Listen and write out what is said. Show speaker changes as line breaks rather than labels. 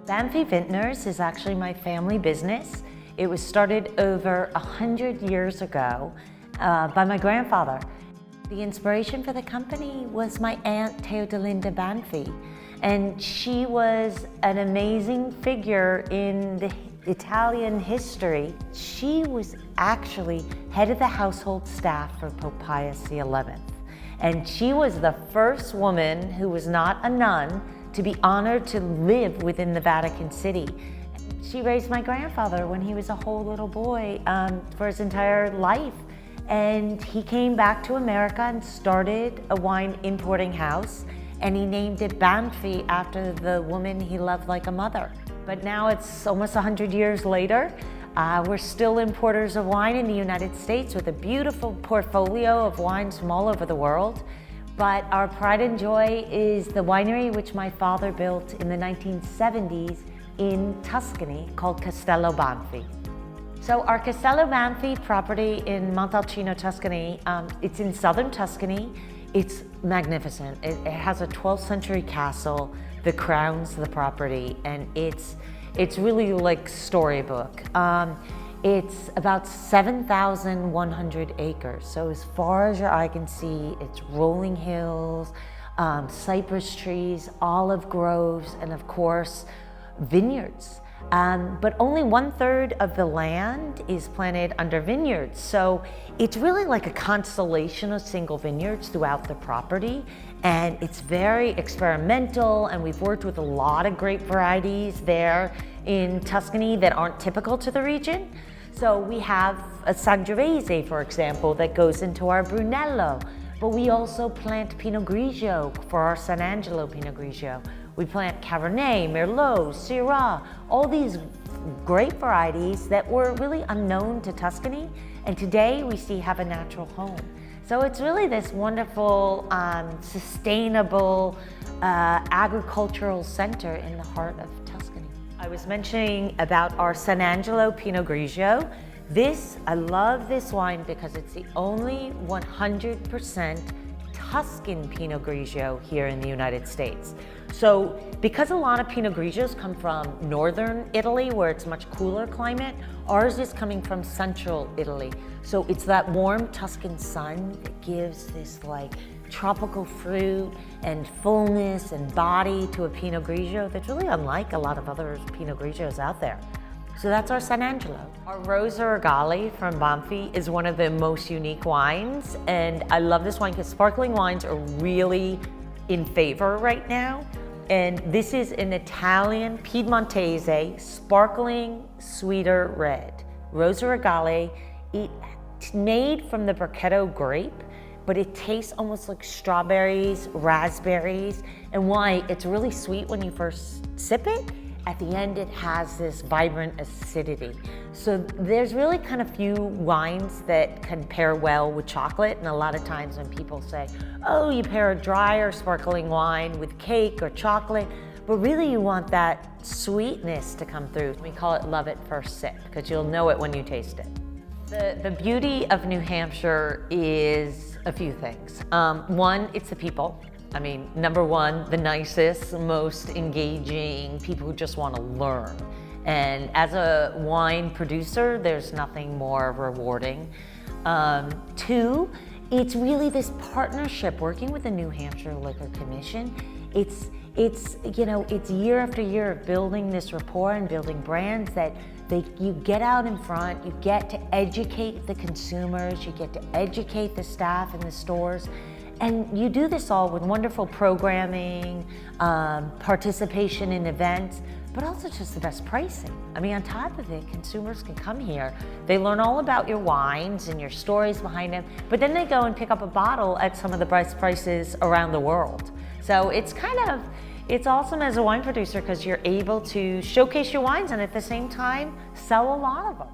Vanfi Vintners is actually my family business. It was started over 100 years ago by my grandfather. The inspiration for the company was my aunt Teodolinda Bonfi, and she was an amazing figure in the Italian history. She was actually head of the household staff for Pope Pius XI, and she was the first woman who was not a nun to be honored to live within the Vatican City. She raised my grandfather when he was a whole little boy for his entire life. And he came back to America and started a wine importing house, and he named it Bonfi after the woman he loved like a mother. But now it's almost 100 years later. We're still importers of wine in the United States with a beautiful portfolio of wines from all over the world. But our pride and joy is the winery which my father built in the 1970s in Tuscany called Castello Vanfi. So our Castello Vanfi property in Montalcino, Tuscany, it's in southern Tuscany. It's magnificent. It has a 12th century castle that crowns the property, and it's really like storybook. It's about 7,100 acres. So as far as your eye can see, it's rolling hills, cypress trees, olive groves, and of course, vineyards. But only 1/3 of the land is planted under vineyards. So it's really like a constellation of single vineyards throughout the property. And it's very experimental, and we've worked with a lot of grape varieties there in Tuscany that aren't typical to the region. So we have a Sangiovese, for example, that goes into our Brunello. But we also plant Pinot Grigio for our San Angelo Pinot Grigio. We plant Cabernet, Merlot, Syrah, all these grape varieties that were really unknown to Tuscany, and today we see have a natural home. So it's really this wonderful, sustainable agricultural center in the heart of Tuscany. I was mentioning about our San Angelo Pinot Grigio. I love this wine because it's the only 100% Tuscan Pinot Grigio here in the United States. So because a lot of Pinot Grigios come from northern Italy where it's much cooler climate, ours is coming from central Italy. So it's that warm Tuscan sun that gives this like tropical fruit and fullness and body to a Pinot Grigio that's really unlike a lot of other Pinot Grigios out there. So that's our San Angelo. Our Rosa Regale from Bonfi is one of the most unique wines, and I love this wine because sparkling wines are really in favor right now. And this is an Italian Piedmontese sparkling sweeter red. Rosa Regale, it's made from the Brachetto grape, but it tastes almost like strawberries, raspberries, and why it's really sweet when you first sip it. At the end, it has this vibrant acidity. So there's really kind of few wines that can pair well with chocolate. And a lot of times when people say, oh, you pair a dry or sparkling wine with cake or chocolate, but really you want that sweetness to come through. We call it love at first sip, because you'll know it when you taste it. The beauty of New Hampshire is a few things. One, it's the people. I mean, number one, the nicest, most engaging people who just want to learn. And as a wine producer, there's nothing more rewarding. Two, it's really this partnership working with the New Hampshire Liquor Commission. It's year after year of building this rapport and building brands that you get out in front, you get to educate the consumers, you get to educate the staff in the stores. And you do this all with wonderful programming, participation in events, but also just the best pricing. I mean, on top of it, consumers can come here, they learn all about your wines and your stories behind them, but then they go and pick up a bottle at some of the best prices around the world. So it's awesome as a wine producer because you're able to showcase your wines and at the same time, sell a lot of them.